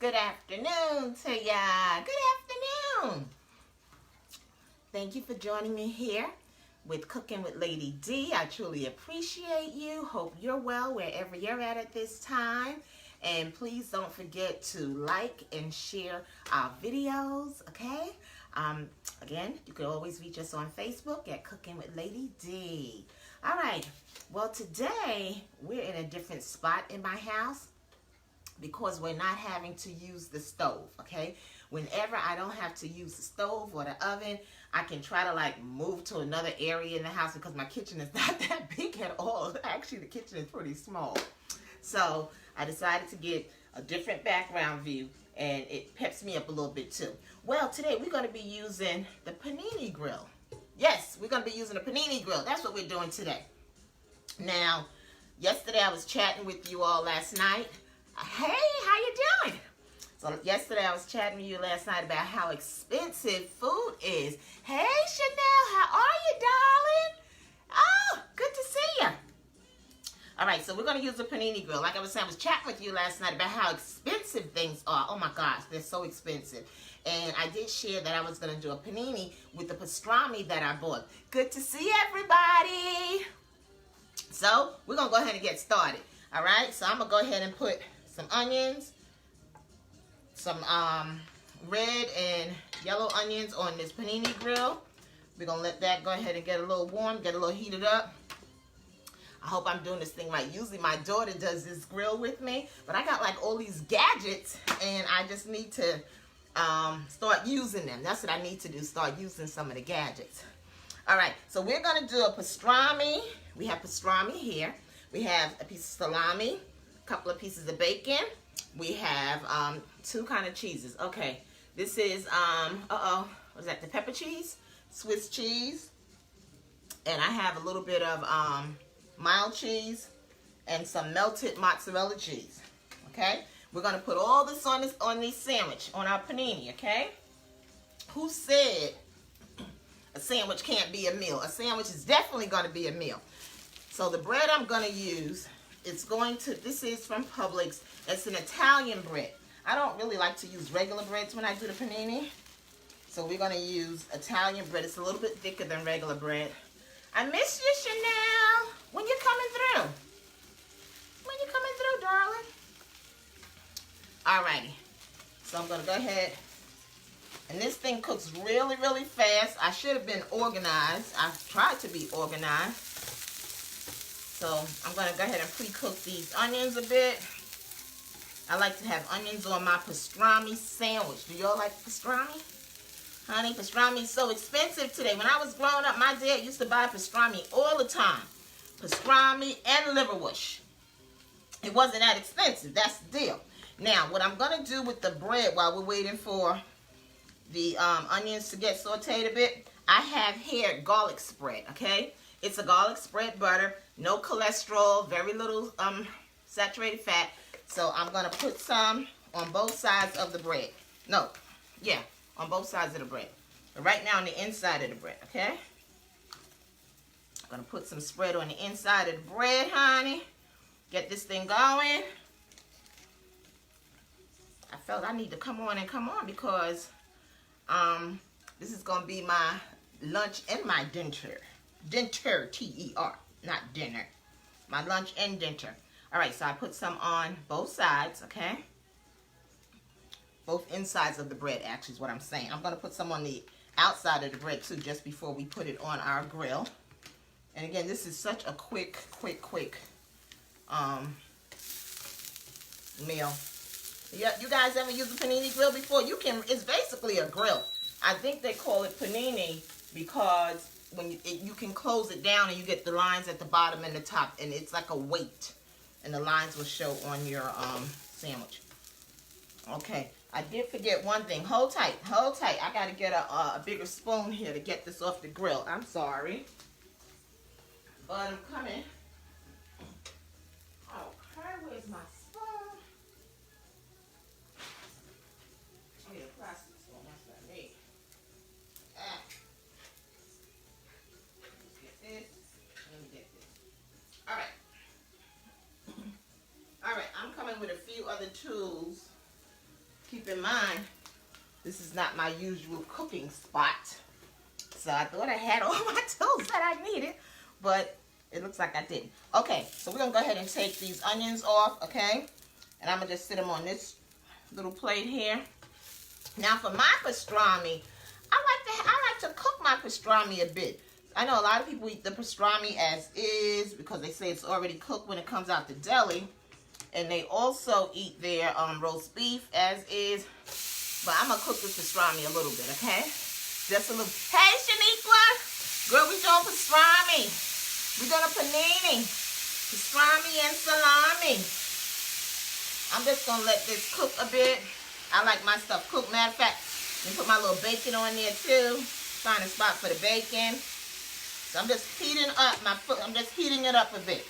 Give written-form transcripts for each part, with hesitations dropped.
Good afternoon to ya. Good afternoon. Thank you for joining me here with Cooking with Lady D. I truly appreciate you. Hope you're well wherever you're at this time. And please don't forget to like and share our videos, okay? Again, you can always reach us on Facebook at Cooking with Lady D. All right. Well, today we're in a different spot in my house because we're not having to use the stove, okay? Whenever I don't have to use the stove or the oven, I can try to like move to another area in the house because my kitchen is not that big at all. Actually, the kitchen is pretty small. So I decided to get a different background view, and it peps me up a little bit too. Well, today we're going to be using the panini grill. Yes, we're going to be using a panini grill. That's what we're doing today. Now, yesterday I was chatting with you all last night. Hey, how you doing? So yesterday I was chatting with you last night about how expensive food is. Hey, Chanel, how are you, darling? Oh, good to see you. All right, so we're going to use the panini grill. Like I was saying, I was chatting with you last night about how expensive things are. Oh, my gosh, they're so expensive. And I did share that I was going to do a panini with the pastrami that I bought. Good to see everybody. So we're going to go ahead and get started. All right, so I'm going to go ahead and put some onions, some red and yellow onions on this panini grill. We're going to let that go ahead and get a little warm, get a little heated up. I hope I'm doing this thing right. Usually my daughter does this grill with me, but I got like all these gadgets and I just need to start using them. That's what I need to do, start using some of the gadgets. All right, so we're going to do a pastrami. We have pastrami here. We have a piece of salami, a couple of pieces of bacon. We have two kind of cheeses. Okay, this is, what is that, the pepper cheese, Swiss cheese. And I have a little bit of mild cheese and some melted mozzarella cheese. Okay, we're going to put all this on this sandwich, on our panini, okay? Who said a sandwich can't be a meal? A sandwich is definitely going to be a meal. So the bread I'm going to use, this is from Publix. It's an Italian bread. I don't really like to use regular breads when I do the panini. So we're going to use Italian bread. It's a little bit thicker than regular bread. I miss you, Chanel. When you coming through? When you coming through, darling? Alrighty. So I'm going to go ahead. And this thing cooks really, really fast. I should have been organized. I've tried to be organized. So I'm going to go ahead and pre-cook these onions a bit. I like to have onions on my pastrami sandwich. Do y'all like pastrami? Honey, pastrami is so expensive today. When I was growing up, my dad used to buy pastrami all the time. Pastrami and liverwurst. It wasn't that expensive. That's the deal. Now, what I'm going to do with the bread while we're waiting for the onions to get sauteed a bit, I have here garlic spread, okay? It's a garlic spread butter, no cholesterol, very little saturated fat. So I'm going to put some on both sides of the bread. No, yeah, on both sides of the bread. But right now on the inside of the bread, okay? I'm going to put some spread on the inside of the bread, honey. Get this thing going. I felt I need to come on because this is going to be my lunch and my dinner. Dinner, T-E-R, not dinner. My lunch and dinner. All right, so I put some on both sides, okay? Both insides of the bread, actually, is what I'm saying. I'm going to put some on the outside of the bread, too, just before we put it on our grill. And again, this is such a quick meal. Yeah, you guys ever used a panini grill before? It's basically a grill. I think they call it panini because when you can close it down and you get the lines at the bottom and the top, and it's like a weight, and the lines will show on your sandwich. Okay, I did forget one thing. Hold tight, hold tight. I got to get a bigger spoon here to get this off the grill. I'm sorry, but I'm coming. Okay, where's my spoon? I need a plastic spoon. That's what I need. Let's get this. Let me get this. All right. All right, I'm coming with a few other tools keep in mind, this is not my usual cooking spot. So I thought I had all my tools that I needed, but it looks like I didn't. Okay, so we're going to go ahead and take these onions off, okay? And I'm going to just sit them on this little plate here. Now for my pastrami, I like to cook my pastrami a bit. I know a lot of people eat the pastrami as is because they say it's already cooked when it comes out the deli. And they also eat their roast beef as is. But I'm going to cook this pastrami a little bit, okay? Just a little. Hey, Shaniqua. Girl, we doing pastrami. We're doing a panini. Pastrami and salami. I'm just going to let this cook a bit. I like my stuff cooked. Matter of fact, let me put my little bacon on there too. Find a spot for the bacon. So I'm just heating up I'm just heating it up a bit.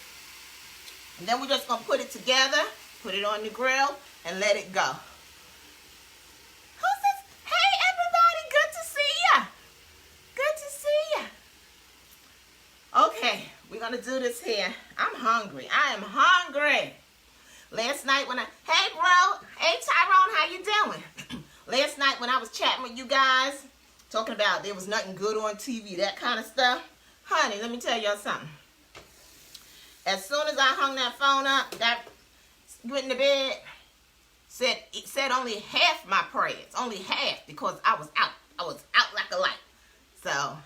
And then we're just going to put it together, put it on the grill, and let it go. Who's this? Hey, everybody. Good to see ya. Good to see ya. Okay, we're going to do this here. I'm hungry. I am hungry. Last night when hey, bro. Hey, Tyrone, how you doing? Last night when I was chatting with you guys, talking about there was nothing good on TV, that kind of stuff. Honey, let me tell y'all something. As soon as I hung that phone up, went in the bed, it said only half my prayers. Only half, because I was out. I was out like a light. So,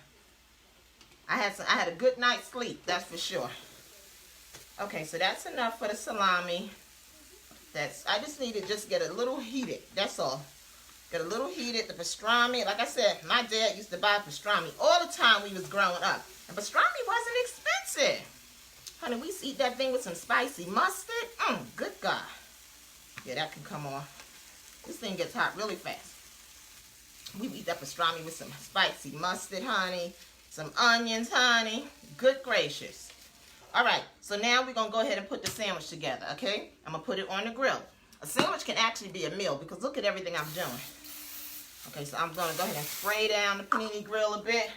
I had a good night's sleep, that's for sure. Okay, so that's enough for the salami. I just need to just get a little heated. That's all. Get a little heated. The pastrami, like I said, my dad used to buy pastrami all the time when we was growing up. And pastrami wasn't expensive. Honey, we used to eat that thing with some spicy mustard. Good God. Yeah, that can come off. This thing gets hot really fast. We eat that pastrami with some spicy mustard, honey. Some onions, honey. Good gracious. All right, so now we're going to go ahead and put the sandwich together, okay? I'm going to put it on the grill. A sandwich can actually be a meal because look at everything I'm doing. Okay, so I'm going to go ahead and spray down the panini grill a bit.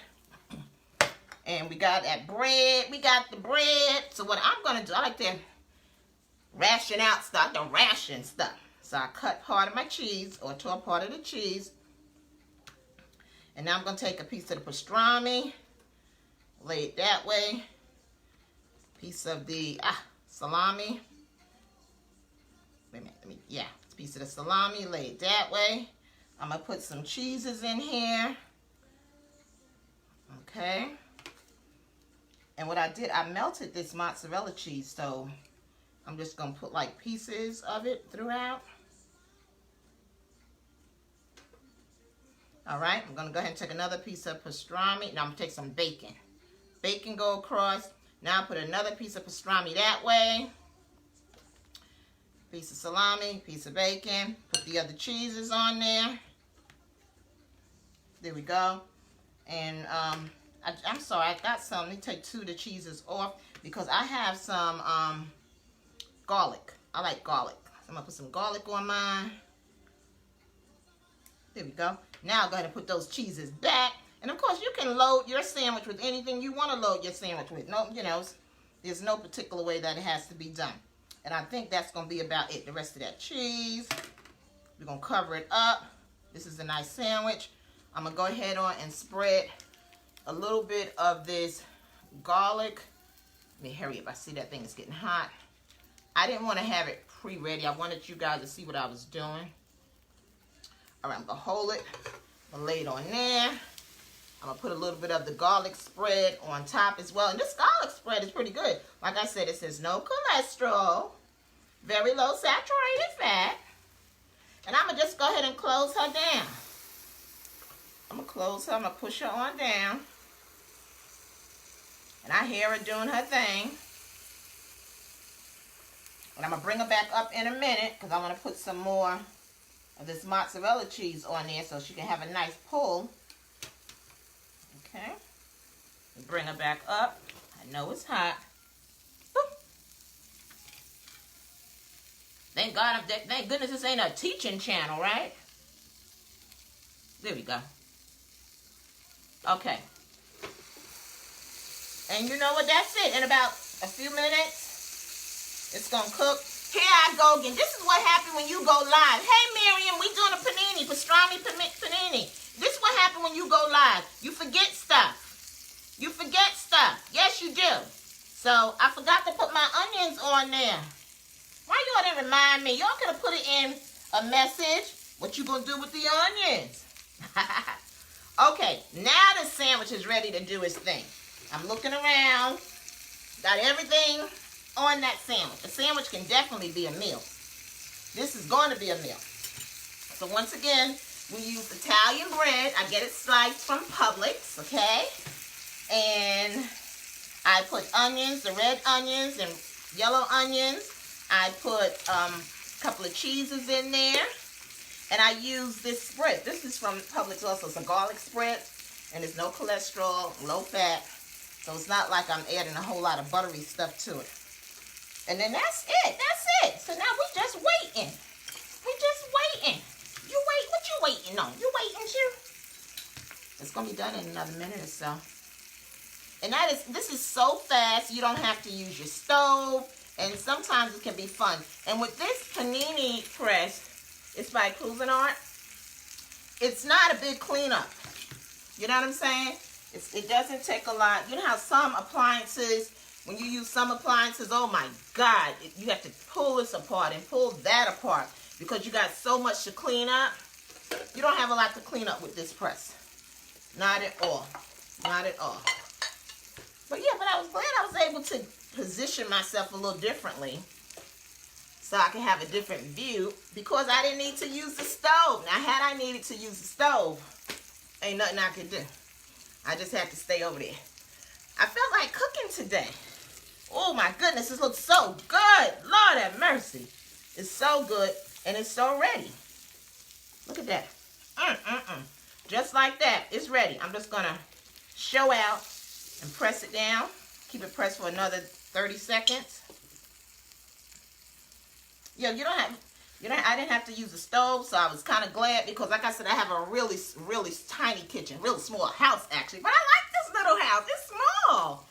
And we got that bread. We got the bread. So what I'm going to do, I like to ration out stuff, the ration stuff. So I cut part of my cheese, or tore part of the cheese. And now I'm going to take a piece of the pastrami, lay it that way. Piece of the salami. Wait a minute, piece of the salami, lay it that way. I'm going to put some cheeses in here. Okay. And what I did, I melted this mozzarella cheese, so I'm just going to put like pieces of it throughout. All right, I'm going to go ahead and take another piece of pastrami. Now I'm going to take some bacon. Bacon go across. Now I put another piece of pastrami that way. Piece of salami, piece of bacon. Put the other cheeses on there. There we go. And I'm sorry, I got some. Let me take 2 of the cheeses off because I have some garlic. I like garlic. So I'm going to put some garlic on mine. There we go. Now go ahead and put those cheeses back. And of course, you can load your sandwich with anything you want to load your sandwich with. No, there's no particular way that it has to be done. And I think that's going to be about it. The rest of that cheese, we're going to cover it up. This is a nice sandwich. I'm going to go ahead on and spread a little bit of this garlic. Let me hurry up. I see that thing is getting hot. I didn't want to have it pre-ready. I wanted you guys to see what I was doing. All right, I'm going to hold it. I'm going to lay it on there. I'm going to put a little bit of the garlic spread on top as well. And this garlic spread is pretty good. Like I said, it says no cholesterol, very low saturated fat. And I'm going to just go ahead and close her down. I'm going to close her. I'm going to push her on down. And I hear her doing her thing. And I'm going to bring her back up in a minute because I want to put some more of this mozzarella cheese on there so she can have a nice pull. Okay, bring her back up. I know it's hot. Boop. Thank God, thank goodness this ain't a teaching channel, right? There we go. Okay. And you know what, that's it. In about a few minutes, it's gonna cook. Here I go again. This is what happened when you go live. Hey, Miriam, we doing Pastrami Panini. This is what happens when you go live. You forget stuff. You forget stuff. Yes, you do. So, I forgot to put my onions on there. Why y'all didn't remind me? Y'all could have put it in a message. What you gonna do with the onions? Okay, now the sandwich is ready to do its thing. I'm looking around. Got everything on that sandwich. A sandwich can definitely be a meal. This is going to be a meal. So once again, we use Italian bread. I get it sliced from Publix, okay? And I put onions, the red onions and yellow onions. I put a couple of cheeses in there. And I use this spread. This is from Publix also. It's a garlic spread. And it's no cholesterol, low fat. So it's not like I'm adding a whole lot of buttery stuff to it. And then that's it. That's it. So now we just waiting. We just waiting. You wait. What you waiting on? You waiting too? It's going to be done in another minute or so. And this is so fast. You don't have to use your stove. And sometimes it can be fun. And with this panini press, it's by Cuisinart. It's not a big cleanup. You know what I'm saying? It doesn't take a lot. You know how some appliances, when you use some appliances, oh my God, you have to pull this apart and pull that apart because you got so much to clean up. You don't have a lot to clean up with this press. Not at all. Not at all. But yeah, but I was glad I was able to position myself a little differently so I can have a different view because I didn't need to use the stove. Now, had I needed to use the stove, ain't nothing I could do. I just had to stay over there. I felt like cooking today. Oh my goodness, this looks so good. Lord have mercy. It's so good and it's so ready. Look at that. Just like that, it's ready. I'm just gonna show out and press it down. Keep it pressed for another 30 seconds. Yeah, I didn't have to use the stove, so I was kind of glad because, like I said, I have a really, really tiny kitchen, really small house, actually. But I like this little house. It's small.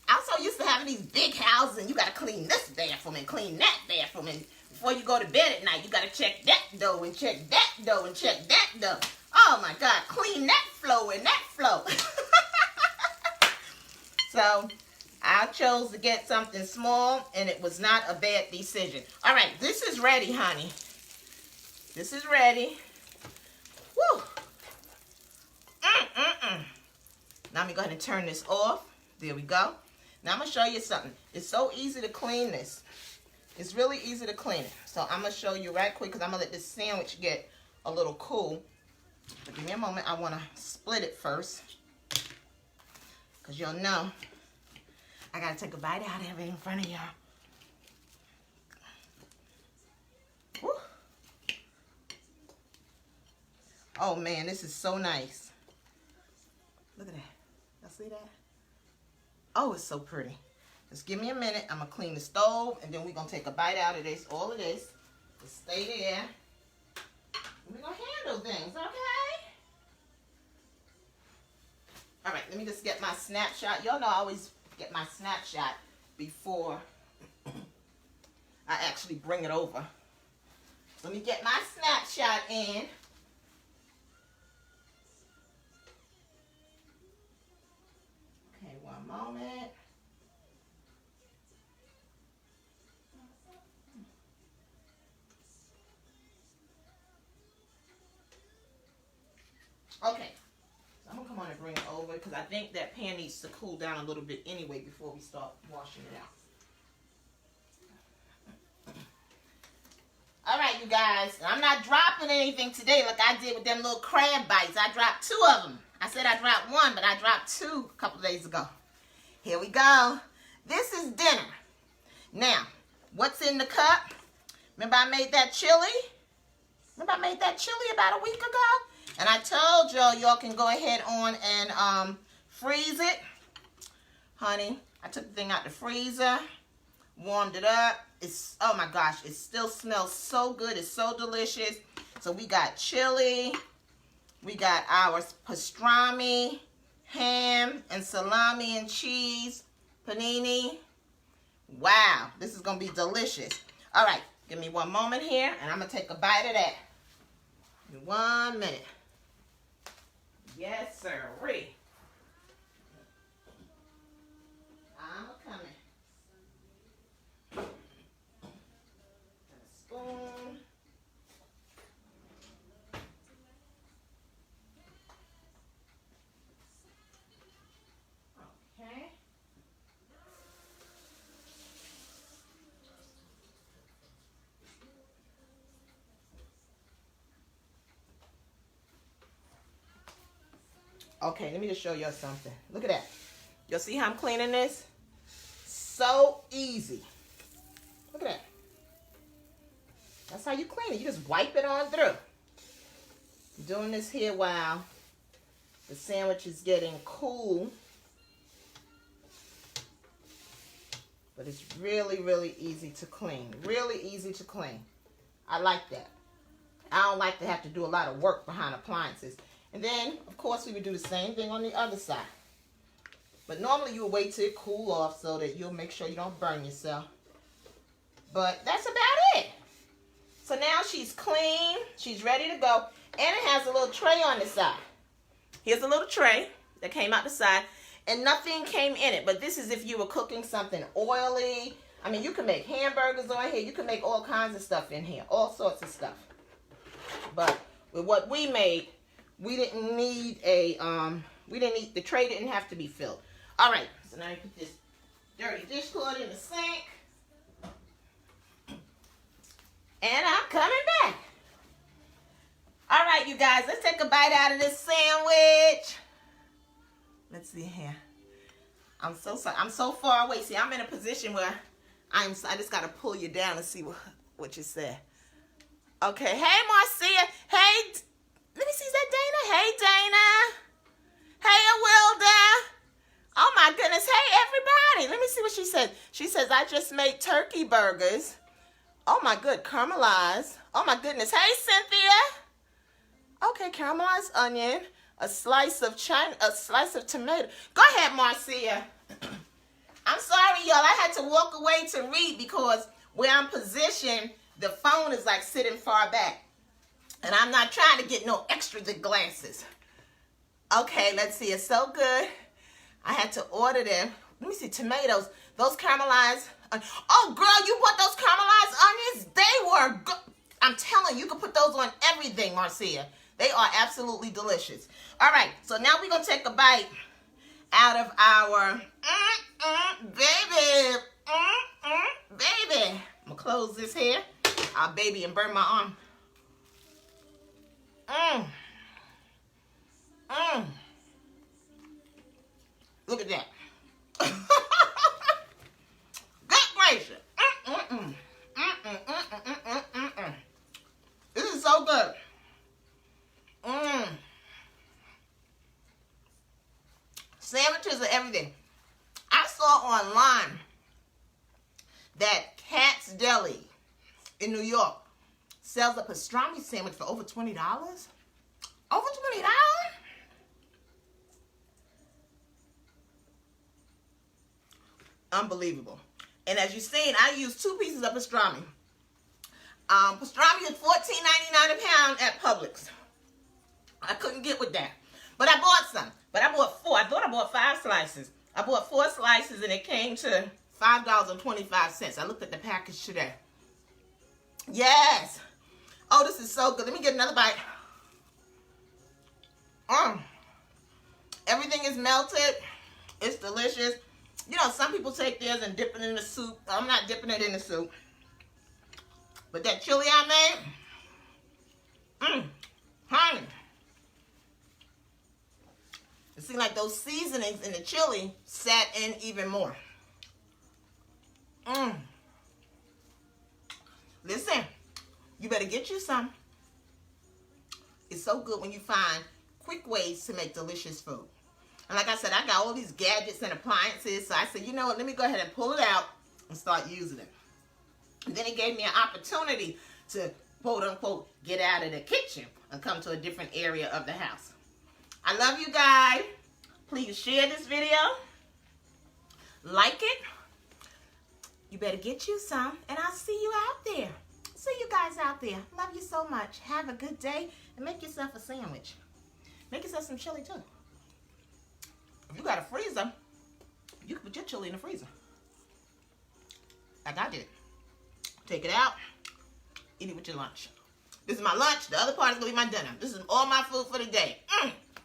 I'm so used to having these big houses, and you got to clean this bathroom and clean that bathroom. And before you go to bed at night, you got to check that door and check that door and check that door. Oh, my God. Clean that floor and that floor. So I chose to get something small, and it was not a bad decision. All right, this is ready, honey. This is ready. Woo! Now I'm going to go ahead and turn this off. There we go. Now I'm going to show you something. It's so easy to clean this. It's really easy to clean it. So I'm going to show you right quick because I'm going to let this sandwich get a little cool. But give me a moment. I want to split it first because you'll know I got to take a bite out of it in front of y'all. Woo. Oh, man, this is so nice. Look at that. Y'all see that? Oh, it's so pretty. Just give me a minute. I'm going to clean the stove, and then we're going to take a bite out of this, all of this. Just stay there. And we're going to handle things, okay? All right, let me just get my snapshot. Y'all know I always get my snapshot before I actually bring it over. Let me get my snapshot in. Okay, one moment. Okay. I'm going to come on and bring it over because I think that pan needs to cool down a little bit anyway before we start washing it out. All right, you guys. I'm not dropping anything today like I did with them little crab bites. I dropped 2 of them. I said I dropped 1, but I dropped 2 a couple of days ago. Here we go. This is dinner. Now, what's in the cup? Remember I made that chili? Remember I made that chili about a week ago? And I told y'all can go ahead on and freeze it. Honey, I took the thing out the freezer, warmed it up. It's, oh my gosh, it still smells so good. It's so delicious. So we got chili. We got our pastrami, ham, and salami and cheese panini. Wow, this is going to be delicious. All right, give me one moment here, and I'm going to take a bite of that. 1 minute. Yes, sir-ree. I'm coming. A spoon. Okay. Okay, let me just show you something. Look at that. You'll see how I'm cleaning this? So easy. Look at that. That's how you clean it. You just wipe it on through. I'm doing this here while the sandwich is getting cool. But it's really, really easy to clean. Really easy to clean. I like that. I don't like to have to do a lot of work behind appliances. And then, of course, we would do the same thing on the other side. But normally you would wait till it cool off so that you'll make sure you don't burn yourself. But that's about it. So now she's clean. She's ready to go. And it has a little tray on the side. Here's a little tray that came out the side. And nothing came in it. But this is if you were cooking something oily. I mean, you can make hamburgers on here. You can make all kinds of stuff in here. All sorts of stuff. But with what we made, we didn't need the tray didn't have to be filled. All right, so now you put this dirty dishcloth in the sink. And I'm coming back. All right, you guys, let's take a bite out of this sandwich. Let's see here. I'm so sorry. I'm so far away. See, I'm in a position where I just got to pull you down and see what you said. Okay, hey, Marcia. Hey, let me see, is that Dana? Hey, Dana. Hey, Awilda. Oh, my goodness. Hey, everybody. Let me see what she said. She says, I just made turkey burgers. Oh, my good. Caramelized. Oh, my goodness. Hey, Cynthia. Okay, caramelized onion. A slice of tomato. Go ahead, Marcia. I'm sorry, y'all. I had to walk away to read because where I'm positioned, the phone is like sitting far back. And I'm not trying to get no extra glasses. Okay, let's see. It's so good. I had to order them. Let me see. Tomatoes. Those caramelized. Oh, girl, you bought those caramelized onions? They were good. I'm telling you, you can put those on everything, Marcia. They are absolutely delicious. All right, so now we're going to take a bite out of our baby. Baby. I'm going to close this here. I'll baby and burn my arm. Look at that. Good gracious. This is so good. Sandwiches and everything. I saw online that Cat's Deli in New York sells a pastrami sandwich for over $20. Over $20? Unbelievable. And as you've seen, I used 2 pieces of pastrami. Pastrami is $14.99 a pound at Publix. I couldn't get with that. But I bought some. But I bought 4. I thought I bought 5 slices. I bought 4 slices and it came to $5.25. I looked at the package today. Yes. Oh, this is so good. Let me get another bite. Everything is melted. It's delicious. You know, some people take theirs and dip it in the soup. I'm not dipping it in the soup. But that chili I made, honey. It seemed like those seasonings in the chili sat in even more. Listen, you better get you some. It's so good when you find quick ways to make delicious food. And like I said, I got all these gadgets and appliances. So I said, you know what, let me go ahead and pull it out and start using it. And then it gave me an opportunity to, quote unquote, get out of the kitchen and come to a different area of the house. I love you guys. Please share this video. Like it. You better get you some. And I'll see you out there. See you guys out out there. Love you so much. Have a good day and make yourself a sandwich. Make yourself some chili too. If you got a freezer, you can put your chili in the freezer. Like I did. Take it out, eat it with your lunch. This is my lunch. The other part is going to be my dinner. This is all my food for the day.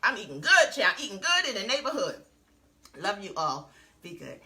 I'm eating good, child. Eating good in the neighborhood. Love you all. Be good.